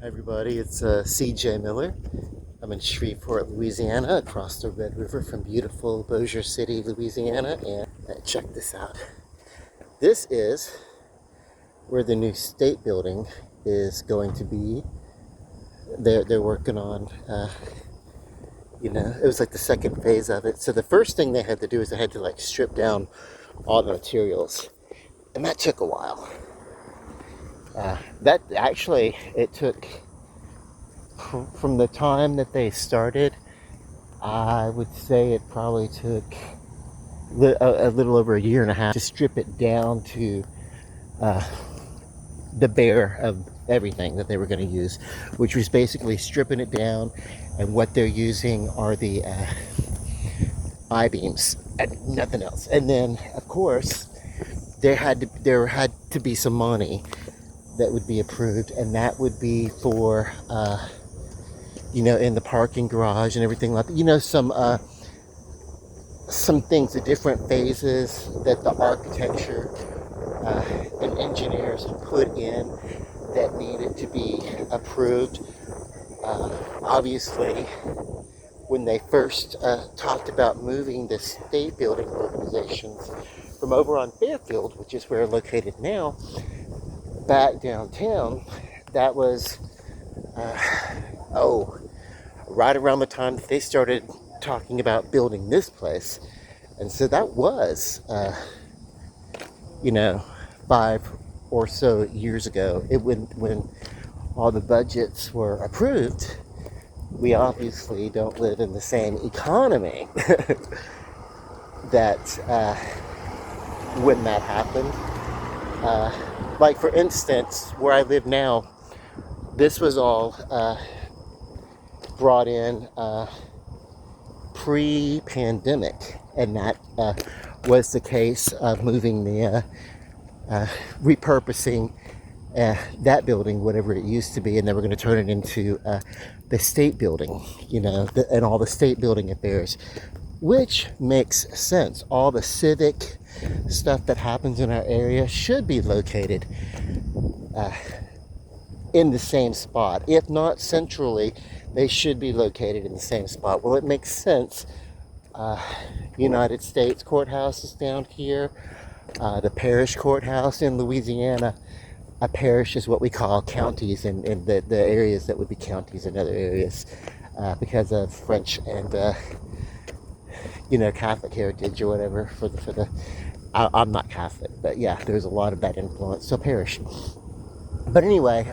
Hi everybody, it's CJ Miller. I'm in Shreveport, Louisiana, across the Red River from beautiful Bossier City, Louisiana. And check this out. This is where the new state building is going to be. They're working on, it was like the second phase of it. So the first thing they had to do is they had to like strip down all the materials, and that took a while. That actually, it took from the time that they started, I would say it probably took a little over a year and a half to strip it down to the bare of everything that they were going to use, which was basically stripping it down, and what they're using are the I-beams and nothing else. And then, of course, there had to be some money that would be approved, and that would be for in the parking garage and everything like that. Some things, the different phases that the architecture and engineers have put in that needed to be approved. Obviously, when they first talked about moving the state building organizations from over on Fairfield, which is where we're located now, back downtown, that was right around the time that they started talking about building this place. And so that was 5 or so years ago. When all the budgets were approved. We obviously don't live in the same economy that when that happened. Like for instance, where I live now, this was all brought in pre-pandemic, and that was the case of moving the repurposing that building, whatever it used to be, and they were going to turn it into the state building, and all the state building affairs, which makes sense. All the civic stuff that happens in our area should be located in the same spot. If not centrally, they should be located in the same spot. Well, it makes sense. United States courthouse is down here. The parish courthouse in Louisiana. A parish is what we call counties in the areas that would be counties in other areas because of French and Catholic heritage or whatever. I'm not Catholic, but yeah, there's a lot of that influence. So parish. But anyway,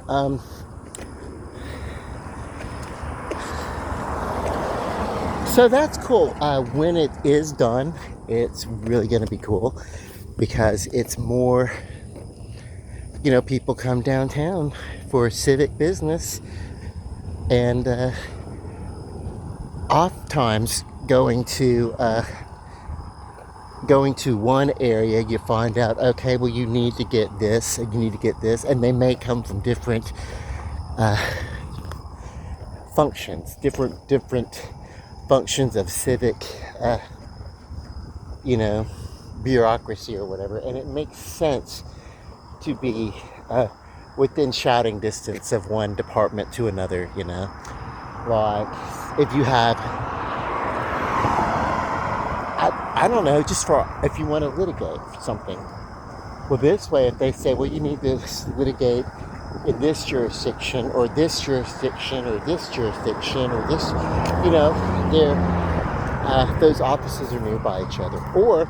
so that's cool. When it is done, it's really going to be cool because it's more. People come downtown for civic business, and oftentimes going to one area, you find out, okay, well, you need to get this, and you need to get this, and they may come from different functions, different functions of civic, bureaucracy or whatever, and it makes sense to be within shouting distance of one department to another, like if you have, I don't know, just for if you want to litigate something. Well, this way, if they say, well, you need to litigate in this jurisdiction or this jurisdiction or this jurisdiction or this, those offices are nearby each other. Or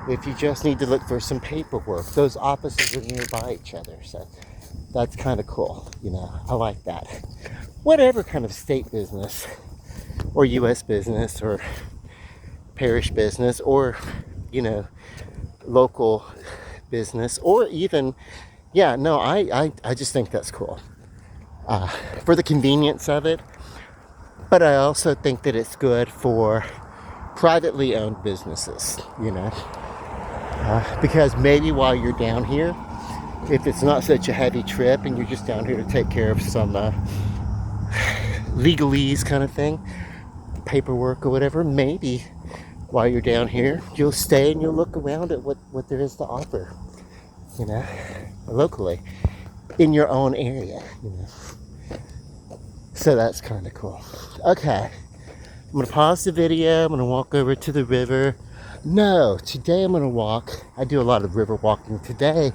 if you just need to look for some paperwork, those offices are nearby each other. So that's kind of cool. I like that. Whatever kind of state business or U.S. business or parish business or, local business or even, I just think that's cool for the convenience of it. But I also think that it's good for privately owned businesses, because maybe while you're down here, if it's not such a heavy trip and you're just down here to take care of some legalese kind of thing, paperwork or whatever, maybe while you're down here, you'll stay and you'll look around at what there is to offer, locally in your own area, So that's kind of cool. Okay, I'm gonna pause the video. I'm gonna walk over to the river. No, today I'm gonna walk. I do a lot of river walking. Today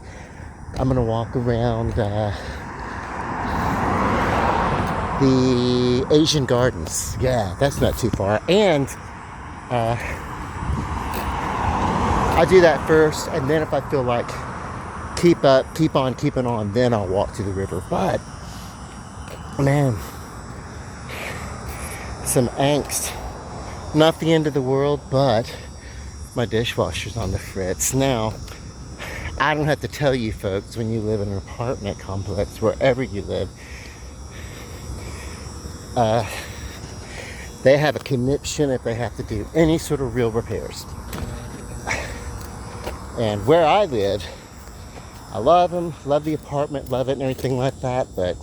I'm gonna walk around the Asian Gardens. Yeah, that's not too far. And I do that first, and then if I feel like keep on keeping on, then I'll walk to the river. But man, some angst. Not the end of the world, but my dishwasher's on the fritz. Now, I don't have to tell you folks, when you live in an apartment complex, wherever you live, they have a conniption if they have to do any sort of real repairs. And where I live, I love them, love the apartment, love it and everything like that, but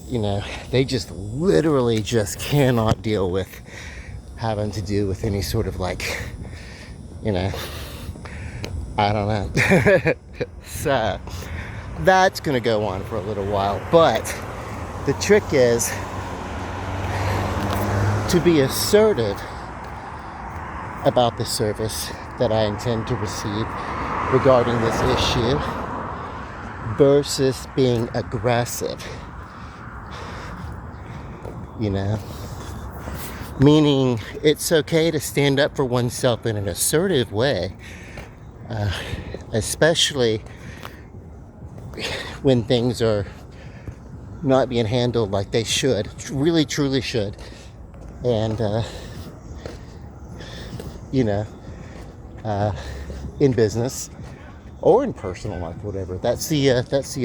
you know, they just literally just cannot deal with having to do with any sort of like, you know, I don't know. So that's gonna go on for a little while, but the trick is to be assertive about the service that I intend to receive regarding this issue versus being aggressive, you know, meaning it's okay to stand up for oneself in an assertive way, especially when things are not being handled like they should, really truly should. And you know, in business or in personal life, whatever. That's the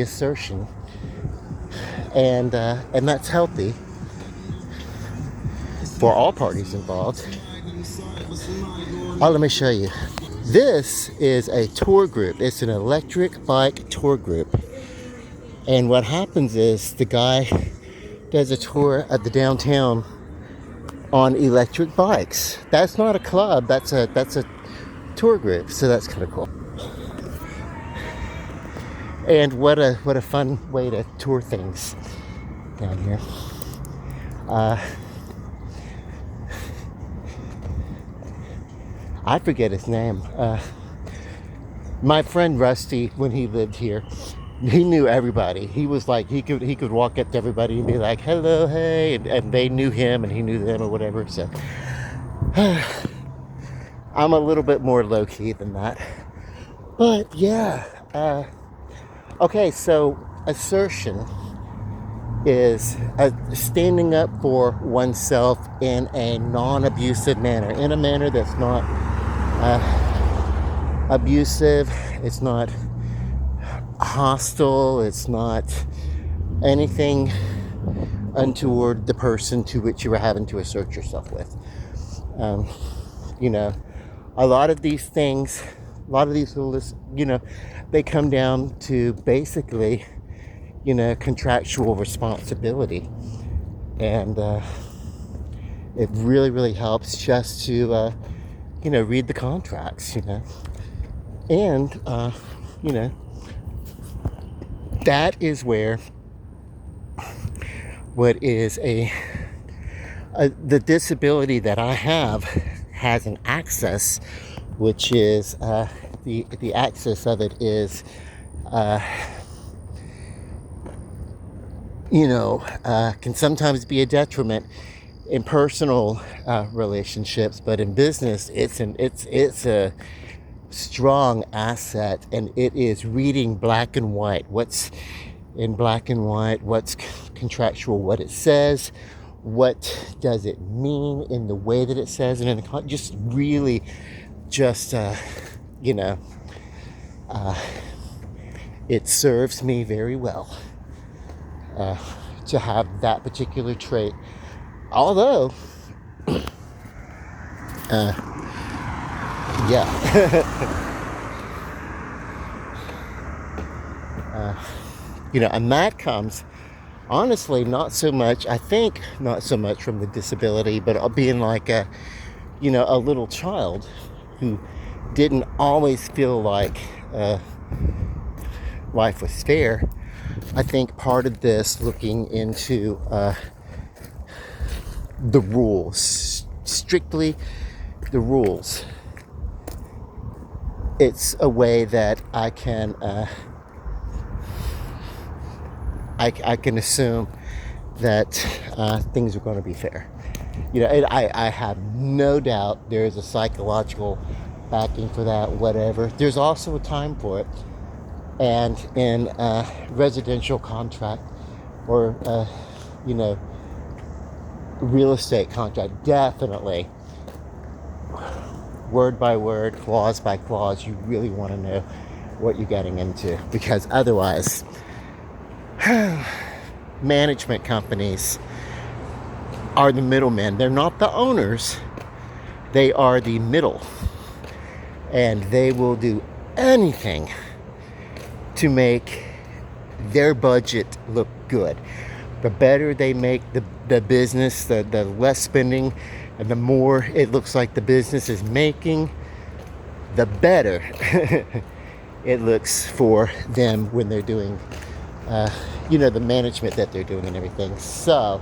assertion, and that's healthy for all parties involved. Oh, let me show you. This is a tour group. It's an electric bike tour group, and what happens is the guy does a tour of the downtown on electric bikes. That's not a club, that's a tour group, so that's kind of cool. And what a fun way to tour things down here. I forget his name. My friend Rusty, when he lived here, he knew everybody. He was like, he could walk up to everybody and be like, hello, hey, and they knew him and he knew them or whatever. So I'm a little bit more low-key than that, but yeah. Okay, so assertion is standing up for oneself in a non-abusive manner, in a manner that's not abusive, it's not hostile, it's not anything untoward the person to which you are having to assert yourself with. You know, a lot of these things, a lot of these little, you know, they come down to basically, you know, contractual responsibility. And it really, really helps just to, you know, read the contracts, you know. And, you know, that is where what is the disability that I have has an access, which is the access of it is you know, can sometimes be a detriment in personal relationships, but in business it's a strong asset, and it is reading black and white, what's in black and white, what's contractual, what it says, what does it mean in the way that it says, and in the just really just you know, it serves me very well to have that particular trait, although yeah. You know, and that comes, honestly, not so much from the disability, but being like a, you know, a little child who didn't always feel like life was fair. I think part of this, looking into the rules, strictly the rules. It's a way that I can I can assume that things are going to be fair. I have no doubt there is a psychological backing for that, whatever. There's also a time for it. And in a residential contract or, real estate contract, definitely, word by word, clause by clause, you really want to know what you're getting into. Because otherwise, management companies are the middlemen. They're not the owners. They are the middle. And they will do anything to make their budget look good. The better they make the business, the less spending, and the more it looks like the business is making, the better it looks for them when they're doing, the management that they're doing and everything. So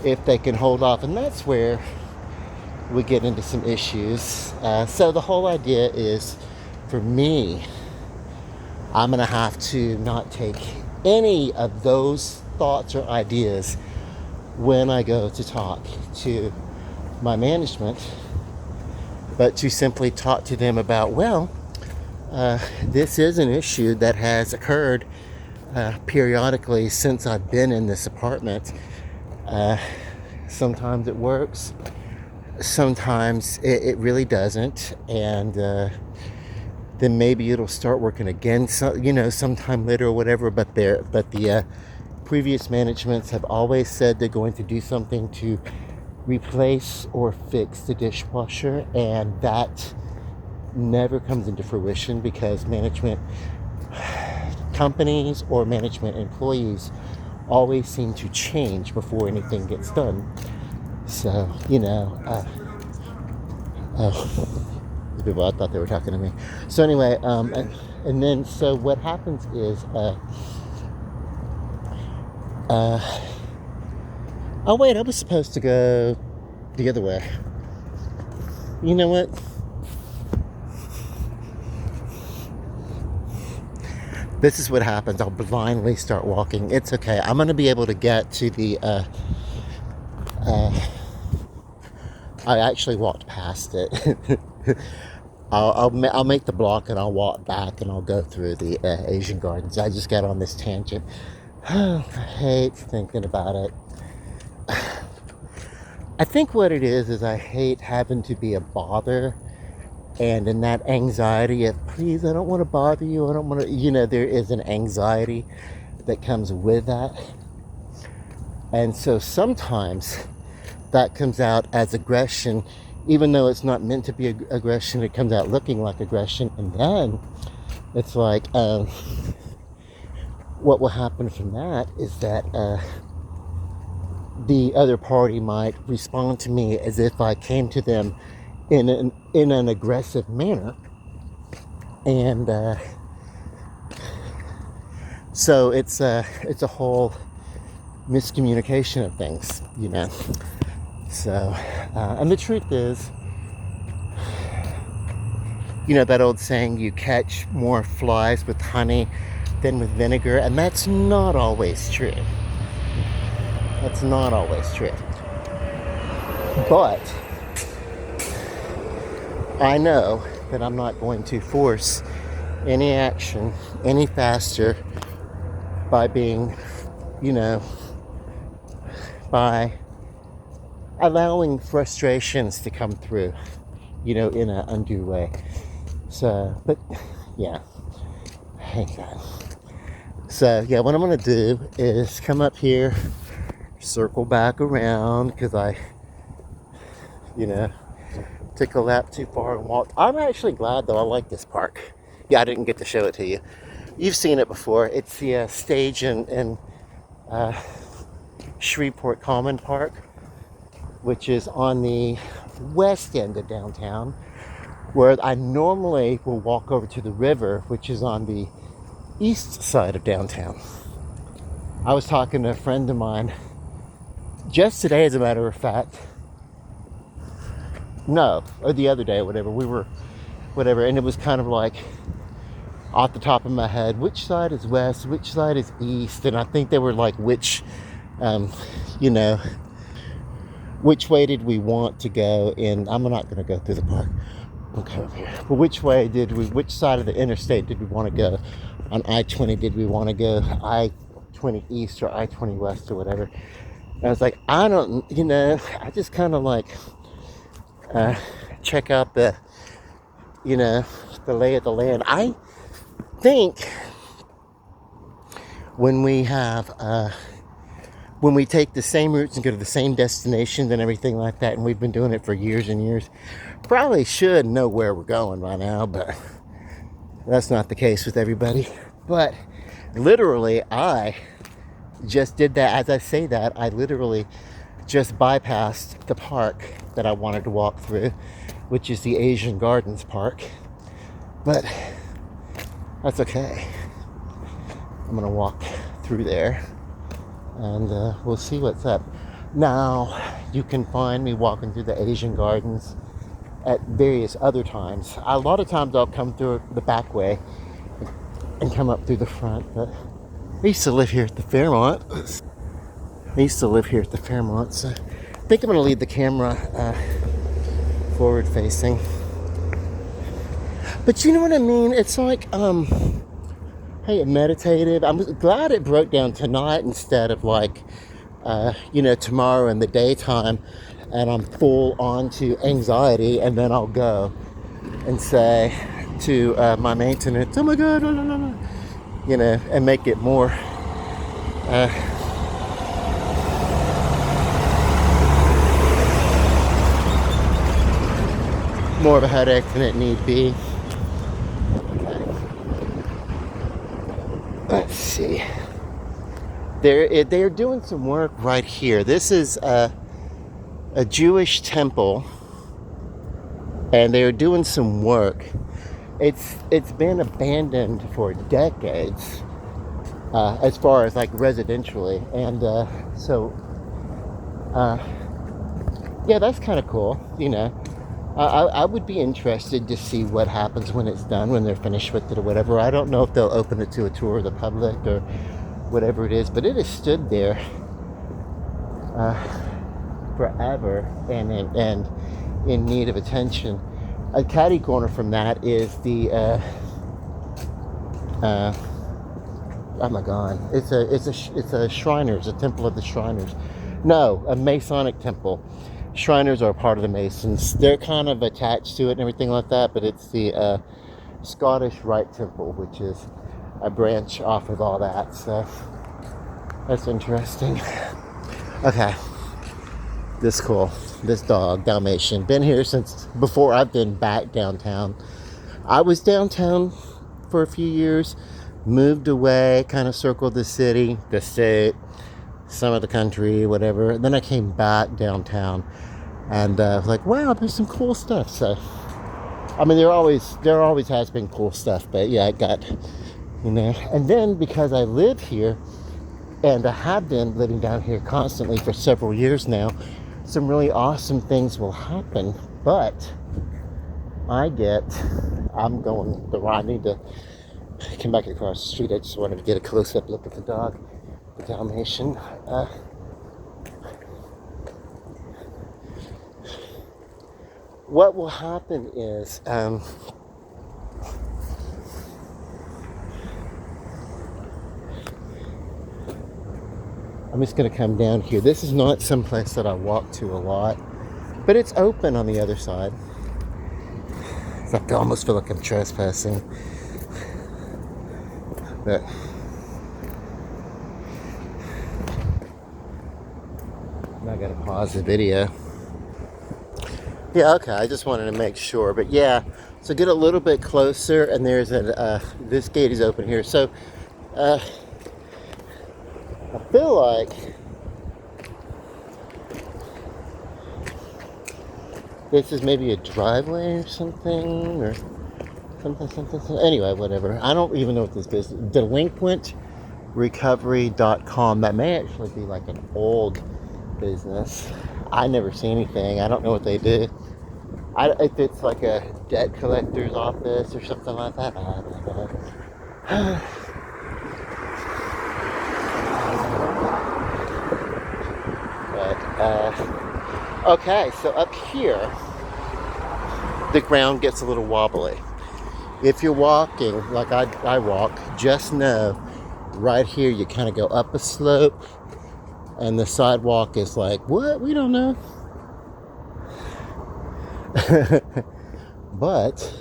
if they can hold off, and that's where we get into some issues. So the whole idea is, for me, I'm going to have to not take any of those thoughts or ideas when I go to talk to my management, but to simply talk to them about, this is an issue that has occurred periodically since I've been in this apartment. Sometimes it works, sometimes it really doesn't, and then maybe it'll start working again, sometime later or whatever. But the previous managements have always said they're going to do something to replace or fix the dishwasher, and that never comes into fruition because management companies or management employees always seem to change before anything gets done. So, people, I thought they were talking to me. So anyway, and then so what happens is, oh wait, I was supposed to go the other way. You know what? This is what happens. I'll blindly start walking. It's okay. I'm going to be able to get to the, I actually walked past it. I'll make the block and I'll walk back and I'll go through the Asian Gardens. I just got on this tangent. I hate thinking about it. I think what it is I hate having to be a bother, and in that anxiety of, please, I don't want to bother you, I don't want to, there is an anxiety that comes with that. And so sometimes that comes out as aggression, even though it's not meant to be aggression. It comes out looking like aggression, and then it's like, what will happen from that is that the other party might respond to me as if I came to them in an aggressive manner, and so it's a whole miscommunication of things, So, and the truth is, that old saying, you catch more flies with honey than with vinegar, and that's not always true. That's not always true. But I know that I'm not going to force any action any faster by being, by allowing frustrations to come through, in an undue way. So, but yeah, hang on. So yeah, what I'm gonna do is come up here, circle back around, because I, took a lap too far and walked. I'm actually glad though. I like this park. Yeah, I didn't get to show it to you. You've seen it before. It's the stage in Shreveport Common Park, which is on the west end of downtown, where I normally will walk over to the river, which is on the east side of downtown. I was talking to a friend of mine just today, as a matter of fact, no, or the other day, whatever, we were, whatever, and it was kind of like, off the top of my head, which side is west, which side is east, and I think they were like, which, you know, which way did we want to go in, I'm not going to go through the park, okay, over here, but which side of the interstate did we want to go? On I-20, did we want to go I-20 east or I-20 west or whatever? And I was like, I don't, you know, I just kind of like, check out the, you know, the lay of the land. I think when we take the same routes and go to the same destinations and everything like that, and we've been doing it for years and years, probably should know where we're going by now, but that's not the case with everybody. But literally, I just did that. As I say that, I literally just bypassed the park that I wanted to walk through, which is the Asian Gardens Park. But that's okay. I'm gonna walk through there and we'll see what's up. Now, you can find me walking through the Asian Gardens at various other times. A lot of times I'll come through the back way and come up through the front, but I used to live here at the Fairmont. So I think I'm gonna leave the camera forward facing. But you know what I mean? It's like, hey, meditative. I'm glad it broke down tonight instead of like, you know, tomorrow in the daytime, and I'm full on to anxiety, and then I'll go and say to my maintenance, oh my God, no, no, no, no, you know, and make it more, more of a headache than it need be. Let's see. They're doing some work right here. This is a Jewish temple, and they're doing some work. It's been abandoned for decades, as far as like residentially, and yeah, that's kind of cool. You know, I would be interested to see what happens when it's done, when they're finished with it or whatever. I don't know if they'll open it to a tour of the public or whatever it is, but it has stood there forever and in need of attention. A catty corner from that is the oh my God, it's a Shriners, a temple of the Shriners. No, a Masonic temple. Shriners are part of the Masons. They're kind of attached to it and everything like that, but it's the Scottish Rite Temple, which is a branch off of all that. So that's interesting. Okay, this cool. This dog, Dalmatian, been here since before I've been back downtown. I was downtown for a few years, moved away, kind of circled the city, the state, some of the country, whatever. And then I came back downtown, and like, wow, there's some cool stuff. So, I mean, there always has been cool stuff, but yeah, I got, you know. And then because I live here, and I have been living down here constantly for several years now, some really awesome things will happen. But I need to come back across the street. I just wanted to get a close-up look at the dog, the Dalmatian. What will happen is, I'm just going to come down here. This is not some place that I walk to a lot, but it's open on the other side. I almost feel like I'm trespassing. But I gotta pause the video. Yeah, okay, I just wanted to make sure. But yeah, so get a little bit closer, and there's this gate is open here. So I feel like this is maybe a driveway or something, or something. Anyway, whatever. I don't even know what this is. DelinquentRecovery.com. That may actually be like an old business. I never see anything. I don't know what they do. If it's like a debt collector's office or something like that, I don't know. But, okay, so up here, the ground gets a little wobbly. If you're walking, like I walk, just know right here you kind of go up a slope and the sidewalk is like, what? We don't know. But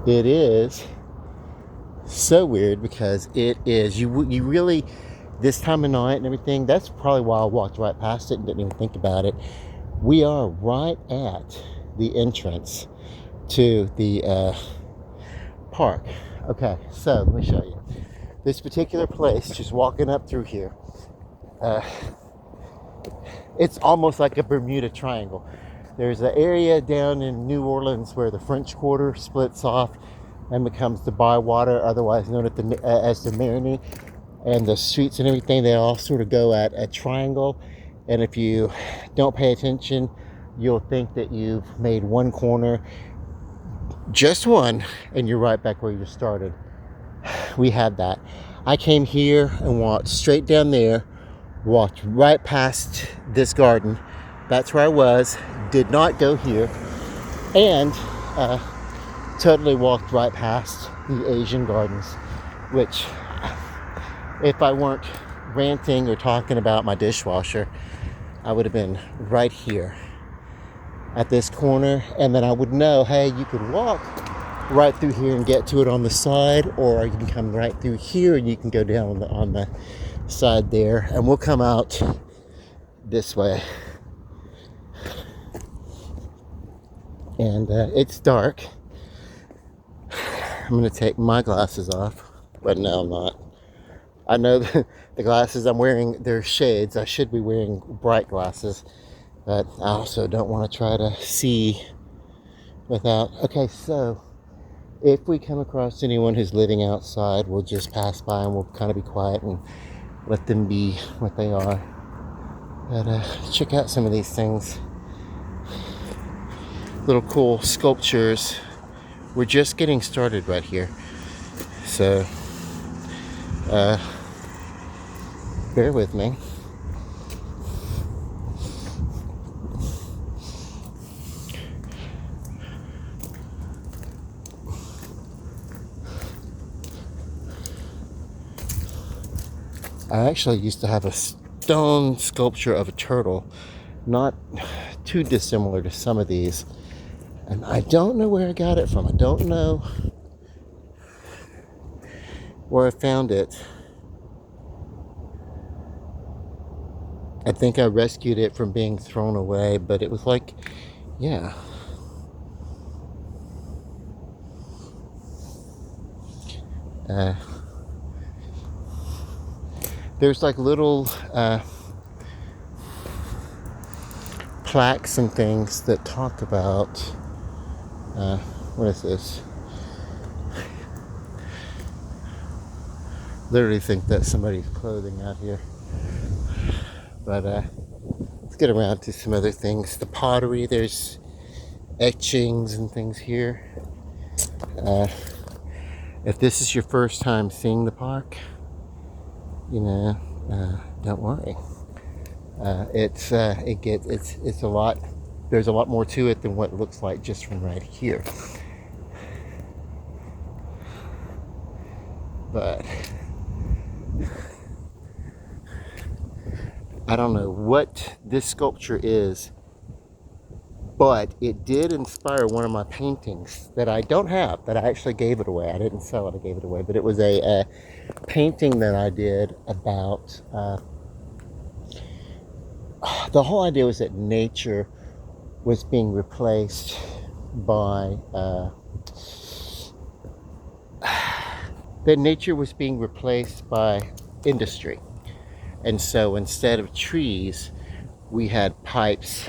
it is so weird because it is, you really, this time of night and everything, that's probably why I walked right past it and didn't even think about it. We are right at the entrance to the park. Okay, so let me show you. This particular place, just walking up through here, it's almost like a Bermuda Triangle. There's an area down in New Orleans where the French Quarter splits off and becomes the Bywater, otherwise known as the Marigny. And the streets and everything, they all sort of go at a triangle. And if you don't pay attention, you'll think that you've made one corner, just one, and you're right back where you started. We had that. I came here and walked straight down there, walked right past this garden. That's where I was. Did not go here. And totally walked right past the Asian gardens, which, if I weren't ranting or talking about my dishwasher, I would have been right here at this corner, and then I would know, hey, you could walk right through here and get to it on the side, or you can come right through here and you can go down on the side there, and we'll come out this way. And it's dark. I'm going to take my glasses off, but no, I'm not. I know the glasses I'm wearing, they're shades. I should be wearing bright glasses, but I also don't want to try to see without. Okay, so if we come across anyone who's living outside, we'll just pass by and we'll kind of be quiet and let them be what they are. But check out some of these things. Little cool sculptures. We're just getting started right here. So, bear with me. I actually used to have a stone sculpture of a turtle, not too dissimilar to some of these. And I don't know where I got it from. I don't know where I found it. I think I rescued it from being thrown away, but it was like, yeah. There's like little plaques and things that talk about, what is this? Literally think that's somebody's clothing out here. But let's get around to some other things. The pottery, there's etchings and things here. If this is your first time seeing the park, you know, don't worry. It's a lot. There's a lot more to it than what it looks like just from right here. But I don't know what this sculpture is, but it did inspire one of my paintings that I don't have, that I actually gave it away. I didn't sell it, I gave it away, but it was a painting that I did about, the whole idea was that nature was being replaced by, industry. And so instead of trees, we had pipes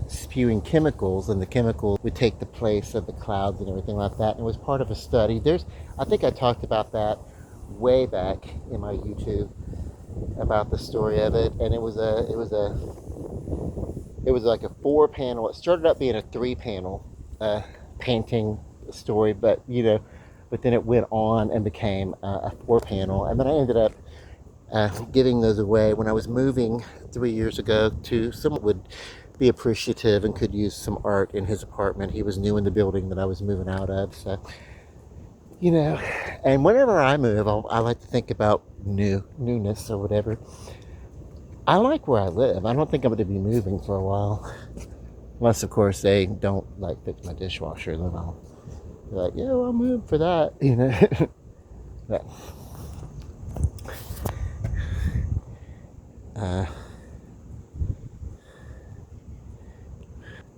spewing chemicals, and the chemicals would take the place of the clouds and everything like that. And it was part of a study. I think I talked about that way back in my YouTube about the story of it, and it was like a 4-panel. It started up being a 3-panel painting story, but but then it went on and became a 4-panel, and then I ended up giving those away when I was moving 3 years ago to someone would be appreciative and could use some art in his apartment. He was new in the building that I was moving out of, so and whenever I move, I like to think about newness or whatever. I like where I live. I don't think I'm going to be moving for a while, unless of course they don't like fix my dishwasher. Then I'll be like, yeah, I'll move for that, but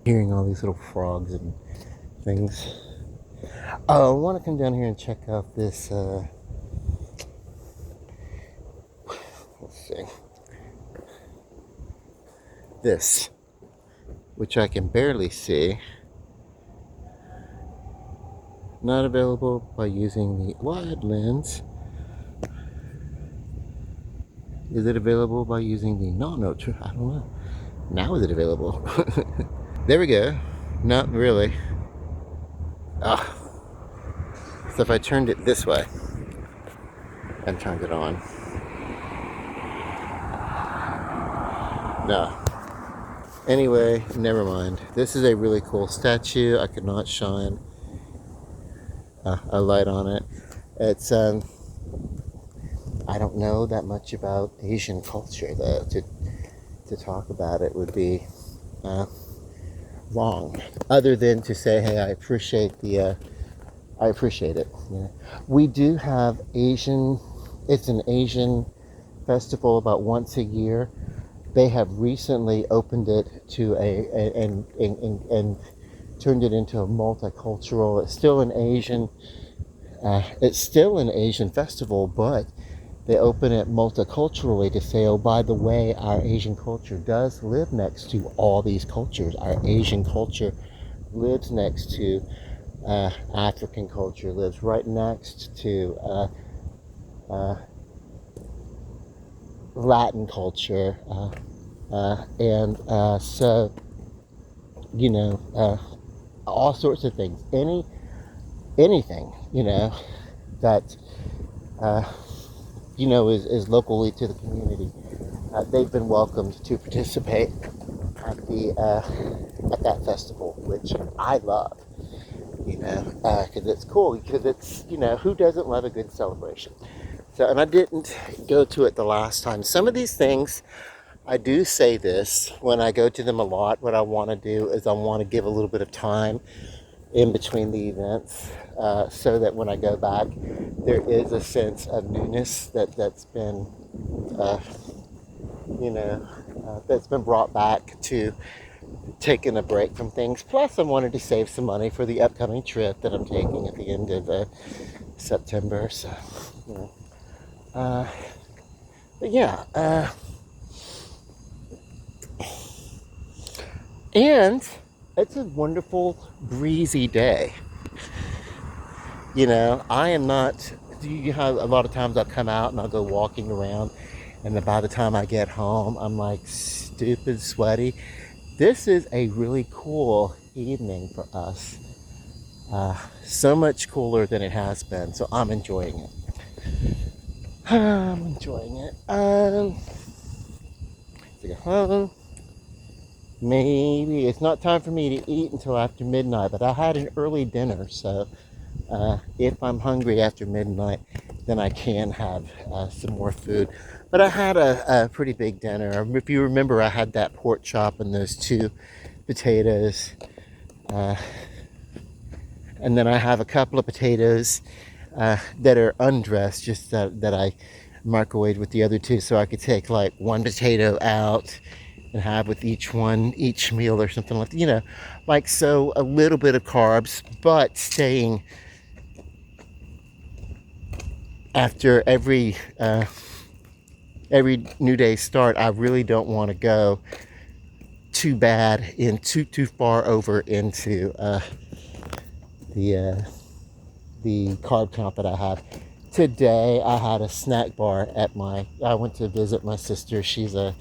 hearing all these little frogs and things. Oh, I want to come down here and check out this. Let's see. This, which I can barely see. Not available by using the wide lens. Is it available by using the no? I don't know. Now is it available? There we go. Not really. Ah. So if I turned it this way and turned it on. No. Anyway, never mind. This is a really cool statue. I could not shine a light on it. It's I don't know that much about Asian culture though. To talk about it would be wrong. Other than to say, hey, I appreciate it. We do have Asian. It's an Asian festival about once a year. They have recently opened it to and turned it into a multicultural. It's still an Asian festival, but they open it multiculturally to say, oh, by the way, our Asian culture does live next to all these cultures. Our Asian culture lives next to African culture, lives right next to Latin culture, and so all sorts of things. Anything that is locally to the community. They've been welcomed to participate at that festival, which I love. Because it's cool. Because it's who doesn't love a good celebration? So, and I didn't go to it the last time. Some of these things, I do say this when I go to them a lot. What I want to do is I want to give a little bit of time in between the events, so that when I go back, there is a sense of newness that's been, that's been brought back to taking a break from things. Plus, I wanted to save some money for the upcoming trip that I'm taking at the end of September. So, but yeah, and it's a wonderful breezy day. I am not. You have a lot of times I'll come out and I'll go walking around, and then by the time I get home, I'm like stupid sweaty. This is a really cool evening for us. So much cooler than it has been, so I'm enjoying it. I'm enjoying it. To go home. Maybe it's not time for me to eat until after midnight, but I had an early dinner, so if I'm hungry after midnight, then I can have some more food. But I had a pretty big dinner. If you remember, I had that pork chop and those 2 potatoes. And then I have a couple of potatoes that are undressed, just that I microwaved with the other 2, so I could take like 1 potato out and have with each meal or something like that. Like, so a little bit of carbs, but staying after every new day start. I really don't want to go too bad too far over into the carb count that I have. today I had a snack bar at I went to visit my sister. She's a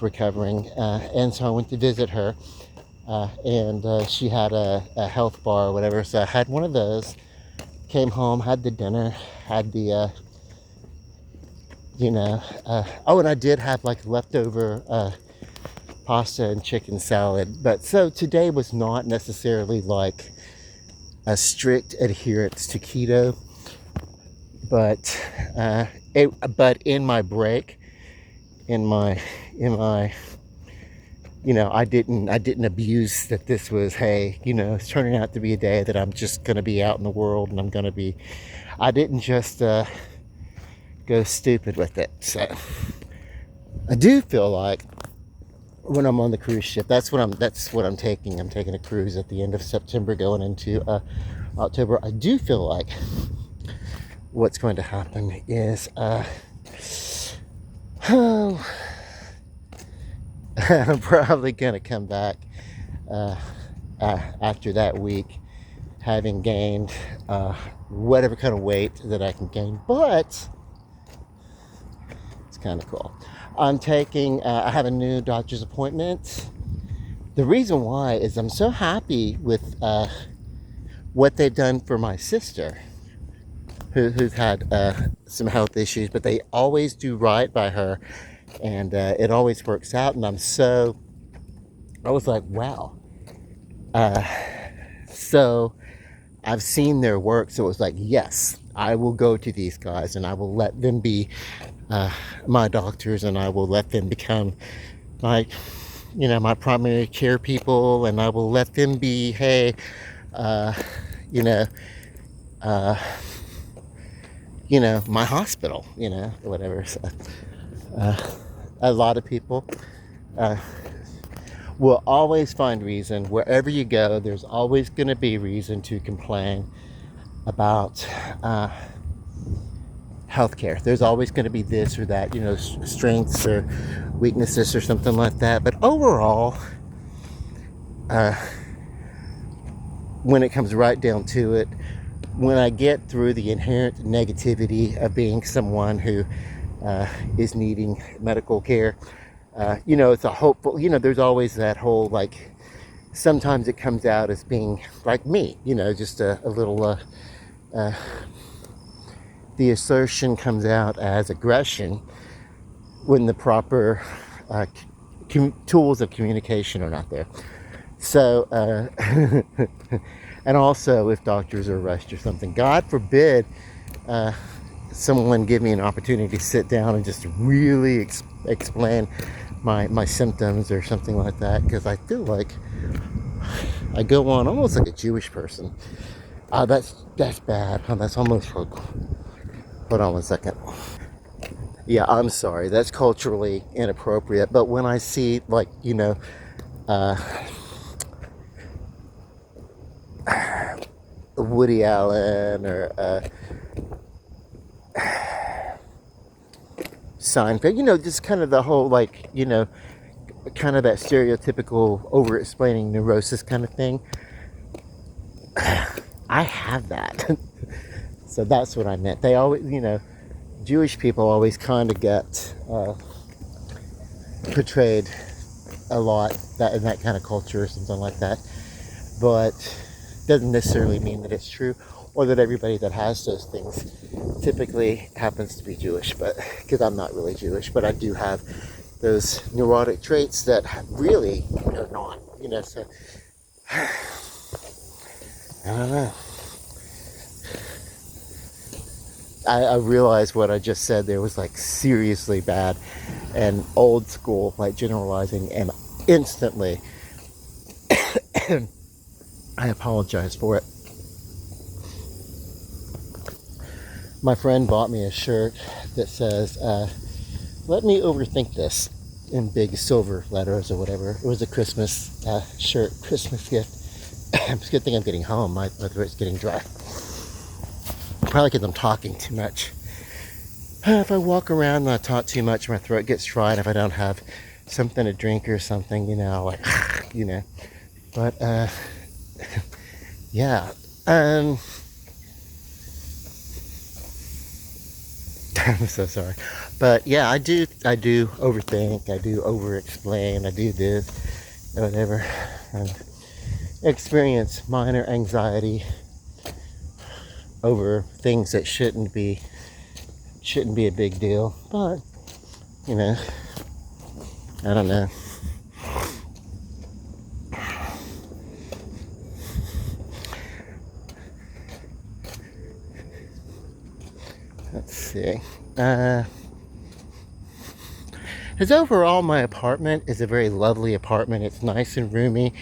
recovering, and so I went to visit her, and she had a health bar or whatever. So I had one of those. Came home, had the dinner, had the oh, and I did have like leftover pasta and chicken salad. But so today was not necessarily like a strict adherence to keto, but but in my break, in my I didn't abuse that. This was, hey, it's turning out to be a day that I'm just going to be out in the world, and I didn't just go stupid with it. So I do feel like when I'm on the cruise ship, that's what I'm taking. I'm taking a cruise at the end of September going into October. I do feel like what's going to happen is I'm probably going to come back after that week having gained whatever kind of weight that I can gain, but it's kind of cool. I have a new doctor's appointment. The reason why is I'm so happy with what they've done for my sister, who's had some health issues, but they always do right by her, and it always works out. And I was like, wow. So I've seen their work, so it was like, yes, I will go to these guys, and I will let them be my doctors, and I will let them become my primary care people, and I will let them be, hey, my hospital, whatever. So, a lot of people will always find reason. Wherever you go, there's always going to be reason to complain about healthcare. There's always going to be this or that, strengths or weaknesses or something like that. But overall, when it comes right down to it, when I get through the inherent negativity of being someone who is needing medical care, it's a hopeful, there's always that whole, like, sometimes it comes out as being like me, just a little, the assertion comes out as aggression when the proper tools of communication are not there. So, and also if doctors are rushed or something, God forbid someone give me an opportunity to sit down and just really explain my symptoms or something like that, because I feel like I go on almost like a Jewish person. That's bad. That's almost like, hold on one second. Yeah, I'm sorry. That's culturally inappropriate. But when I see, like, Woody Allen or Seinfeld, just kind of the whole, like, kind of that stereotypical over-explaining neurosis kind of thing. I have that. So that's what I meant. They always, Jewish people always kind of get portrayed a lot that in that kind of culture or something like that. But doesn't necessarily mean that it's true, or that everybody that has those things typically happens to be Jewish. But because I'm not really Jewish, but I do have those neurotic traits that really are not, so I don't know. I realized what I just said there was like seriously bad and old school, like generalizing, and instantly I apologize for it. My friend bought me a shirt that says, let me overthink this, in big silver letters or whatever. It was a Christmas shirt, Christmas gift. It's a good thing I'm getting home. My throat's getting dry. Probably because I'm talking too much. If I walk around and I talk too much, my throat gets dry, and if I don't have something to drink or something, like, But, yeah. I'm so sorry. But yeah, I do overthink, I do over explain, I do this, whatever. And experience minor anxiety over things that shouldn't be a big deal. But, you know, I don't know. Let's see. As overall, my apartment is a very lovely apartment. It's nice and roomy,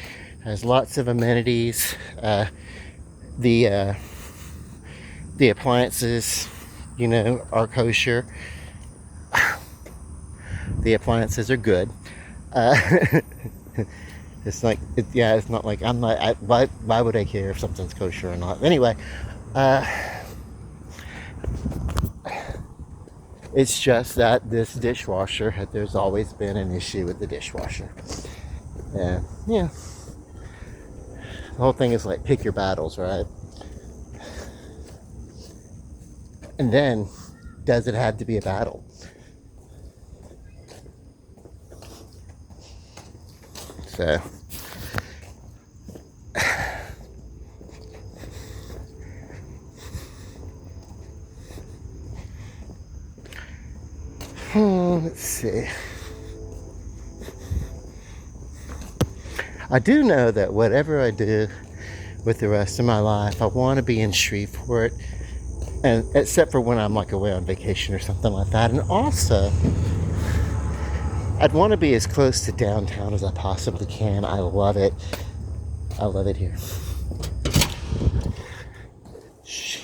has lots of amenities. The appliances, you know, are kosher. The appliances are good. Uh, it's like, it's not like I'm not. Why would I care if something's kosher or not? Anyway, it's just that this dishwasher, there's always been an issue with the dishwasher. And yeah, the whole thing is like pick your battles, right? And then, does it have to be a battle? So, let's see. I do know that whatever I do with the rest of my life, I want to be in Shreveport, and except for when I'm like away on vacation or something like that. And also, I'd want to be as close to downtown as I possibly can. I love it. I love it here. Shh.